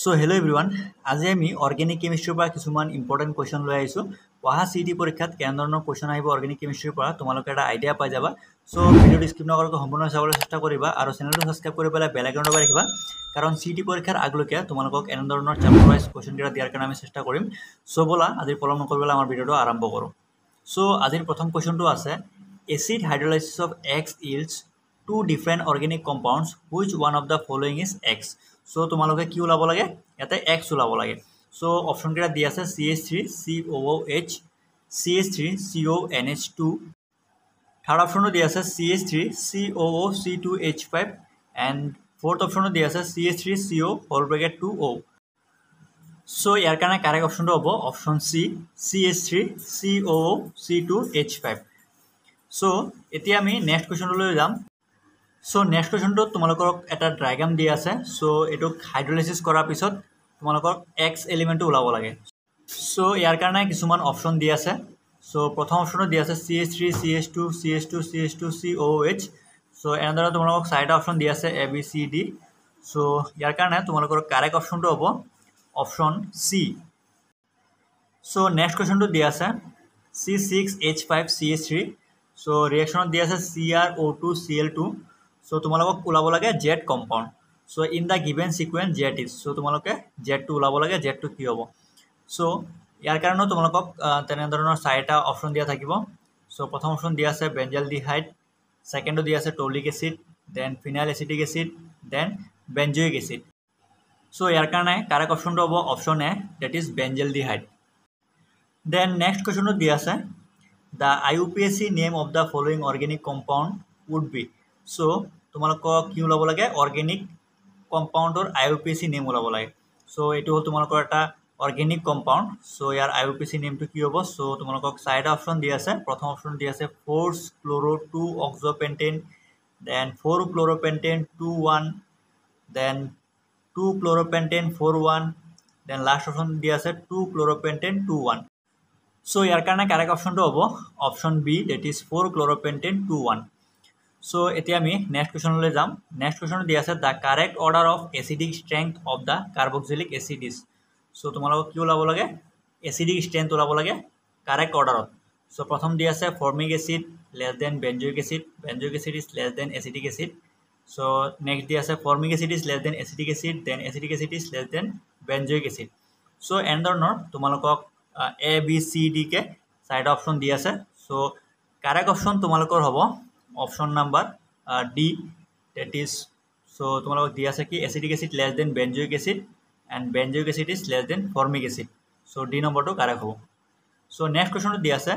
So hello everyone, আজি আমি organic কেমিস্ট্ৰিৰ পৰা কিছুমান ইম্পৰ্টেন্ট কোৱেশ্চন লৈ আহিছো। পঢ়া সিটি পৰীক্ষাত কেনে ধৰণৰ কোৱেশ্চন আহিব অৰ্গানিক কেমিস্ট্ৰিৰ পৰা তোমালোকে এটা আইডিয়া পাই যাবা। সো ভিডিঅ'টো স্কিপ নকৰাকৈ সম্পূৰ্ণ চাবলৈ চেষ্টা কৰিবা আৰু চেনেলটো সাবস্ক্ৰাইব কৰি পেলাই বেল আইকনটো দবাই ৰাখিবা কাৰণ সিটি পৰীক্ষাৰ আগলৈকে তোমালোকক এনে ধৰণৰ চ্যাপ্টাৰ ওয়াইজ কোৱেশ্চন কেইটা দিয়াৰ কাৰণে আমি চেষ্টা কৰিম। সো বলা আজি পলম নকৰিবলৈ আমাৰ ভিডিঅ'টো আৰম্ভ কৰো। সো আজিৰ প্ৰথম কোৱেশ্চনটো আছে acid hydrolysis of X yields two different organic compounds which one of the following is X. So তোমালোকে কি ওলাব লাগে ইয়াতে X ওলাব লাগে। সো অপশন কেইটা দি আছে CH3COOH CH3CONH2 থাৰ্ড অপশনটো দি আছে CH3COOC2H5 and ফোৰ্থ অপশনটো দি আছে CH3CO2O। সো ইয়াৰ কাৰণে কাৰেক্ট অপশনটো হ'ব অপশন সি CH3COOC2H5। সো এতিয়া আমি নেক্সট কোৱেশ্চনলৈ যাম। সো নেক্সট কোৱেশ্চনটো তোমালোকক এটা ডায়াগ্ৰাম দি আছে। সো এটোক হাইড্ৰোলাইসিস কৰাৰ পিছত তোমালোকক X এলিমেন্টটো ওলাব লাগে। সো ইয়াৰ কাৰণে কিছুমান অপশন দি আছে। সো প্ৰথম অপশনটো দি আছে CH3CH2 CH2 CH2 COOH। So এনেদৰে তোমালোকক চাৰিটা অপশন দি আছে A B C D। So ইয়াৰ কাৰণে তোমালোকৰ কাৰেক্ট অপশনটো হ'ব অপশন সি। সো নেক্সট কোৱেশ্চনটো দি আছে C6H5CH3। সো ৰিঅ্যাকশনত দি আছে CrO2Cl2। সো তোমালোকক ওলাব লাগে Z compound. So in the given sequence Z is। So তোমালোকে Z টো ওলাব লাগে, Z টো কি হ'ব। সো ইয়াৰ কাৰণে তোমালোকক তেনে ধৰণৰ চাৰিটা অপশন দিয়া থাকিব। সো প্ৰথম অপশন দি আছে বেঞ্জালডিহাইড, সেকেন্ডটো দি আছে toluic acid, then phenyl acetic acid, then benzoic acid. So ইয়াৰ কাৰণে কাৰেক্ট অপশনটো হ'ব option A, that is benzaldehyde. Then next কোৱেশ্চনটো দি আছে the IUPAC name of the following organic compound would be। so তোমালোকক কি ওলাব লাগে অর্গানিক কম্পাউন্ডৰ IUPAC নেম ওলাব লাগে। সো এটো হল তোমালোকৰ এটা অৰ্গানিক কম্পাউন্ড। সো ইয়াৰ IUPAC নেমটো কি হ'ব। সো তোমালোকক চাৰিটা অপশন দি আছে। প্ৰথম অপশন দি আছে 4-chloro-2-oxopentane, then 4-chloropentane-2,1, then 2-chloropentane-4,1, then last option দি আছে 2-chloropentane-2,1। সো ইয়াৰ কাৰণে কাৰেক্ট অপশনটো হ'ব option B, that is 4-chloropentane-2,1। So এতিয়া আমি নেক্সট কোৱেশ্চনলৈ যাম। নেক্সট কোৱেশ্চন দি আছে the correct order of acidic strength of the carboxylic acid is. So তোমালোকক কি ওলাব লাগে এসিডিক ষ্ট্ৰেংথ ওলাব লাগে কাৰেক্ট অৰ্ডাৰত। সো প্ৰথম দি আছে formic acid less than benzoic acid, benzoic acid is less than acidic acid. So next দি আছে formic acid is less than acidic acid, then acidic acid is less than benzoic acid. So এনেধৰণৰ তোমালোকক A B C D কে চাৰিটা option দি আছে। So correct option তোমালোকৰ হ'ব option number D, that is so তোমালোকক দি আছে কি acidic acid less than benzoic acid and benzoic acid is less than formic acid. So D নম্বৰটো কাৰেক্ট হ'ব। সো নেক্সট কোৱেশ্চনটো দি আছে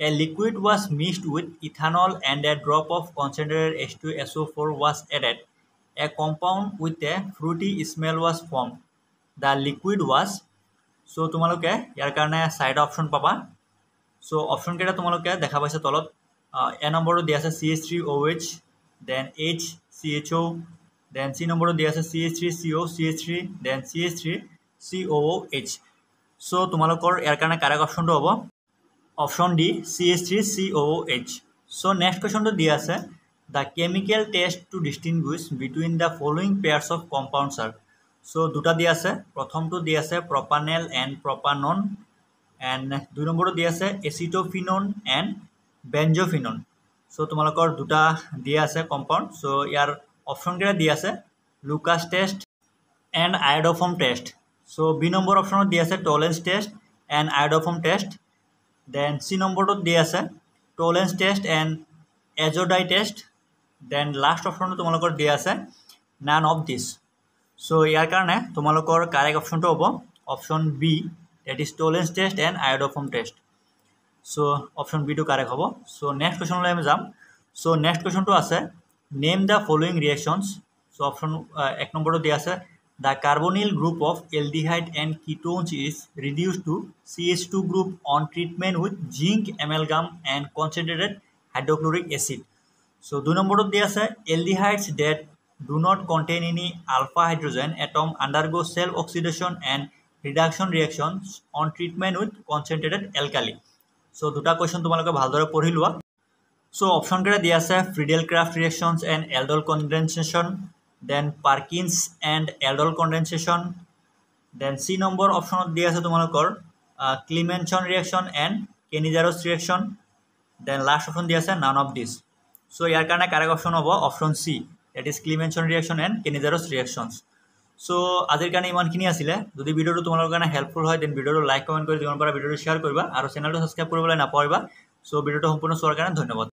a liquid was mixed with ethanol and a drop of concentrated H2SO4 was added. A compound with a fruity smell was formed. The liquid was। So তোমালোকে ইয়াৰ কাৰণে চাৰিটা option পাবা। So option কেইটা তোমালোকে দেখা পাইছে তলত। এ নম্বৰটো দি আছে CH3OH, then HCHO, then C নম্বৰটো দি আছে CH3COCH3, দেন CH3COOH। সো তোমালোকৰ ইয়াৰ কাৰণে কাৰেক্ট অপশনটো হ'ব option D CH3COOH। So next কোৱেশ্চনটো দি আছে the chemical test to distinguish between the following pairs of compounds are. So দুটা দি আছে। প্ৰথমটো দি আছে প্ৰপানেল এণ্ড প্ৰপানন, এণ্ড দুই নম্বৰটো দি আছে এচিটোফিনন এণ্ড বেঞ্জোফিনন। সো তোমালোকৰ দুটা দি আছে কম্পাউণ্ড। সো ইয়াৰ অপশন কেইটা দি আছে Lucas test and iodoform test. So B number অপশনত দি আছে Tollens test and iodoform test, then C নম্বৰটোত দি আছে Tollens test and azo dye test, then last অপশনটো তোমালোকৰ দি আছে নান অফ দিছ। সো ইয়াৰ কাৰণে তোমালোকৰ কাৰেক্ট অপশনটো হ'ব option B, that is Tollens test and iodoform test. So option বিটো কাৰেক্ট হ'ব। সো নেক্সট কুৱেশ্যনলৈ আমি যাম। সো নেক্সট কুৱেশ্যনটো আছে name the following reactions. So option এক নম্বৰটো দি আছে the carbonyl group of aldehyde and ketones is reduce to CH2 group on treatment with zinc amalgam and concentrated hydrochloric acid. So দুই নম্বৰটোত দি আছে aldehydes that do not contain any alpha hydrogen atom undergo self oxidation and reduction reactions on treatment with concentrated alkali। so দুটা question তোমালোকে ভালদৰে পঢ়ি লোৱা। so option কেইটা দি আছে Friedel Crafts reactions and aldol condensation, then Perkins and aldol condensation, then C number অপশ্যনত দিয়া আছে তোমালোকৰ Clemmensen reaction and Cannizzaro's reaction. Then last option দিয়া আছে নান অফ দিছ। চ' ইয়াৰ কাৰণে কাৰেক্ট অপশ্যন হ'ব option C, that is Clemmensen reaction and Cannizzaro's reactions. So' আজিৰ কাৰণে ইমানখিনি আছিলে। যদি ভিডিঅ'টো তোমালোকৰ কাৰণে হেল্পফুল হয় দেন ভিডিঅ'টো লাইক কমেণ্ট কৰি যিমান পাৰা ভিডিঅ'টো শ্বেয়াৰ কৰিবা আৰু চেনেলটো ছাবস্ক্ৰাইব কৰিবলৈ নাপাহৰিবা। চ' ভিডিঅ'টো সম্পূৰ্ণ চোৱাৰ কাৰণে ধন্যবাদ।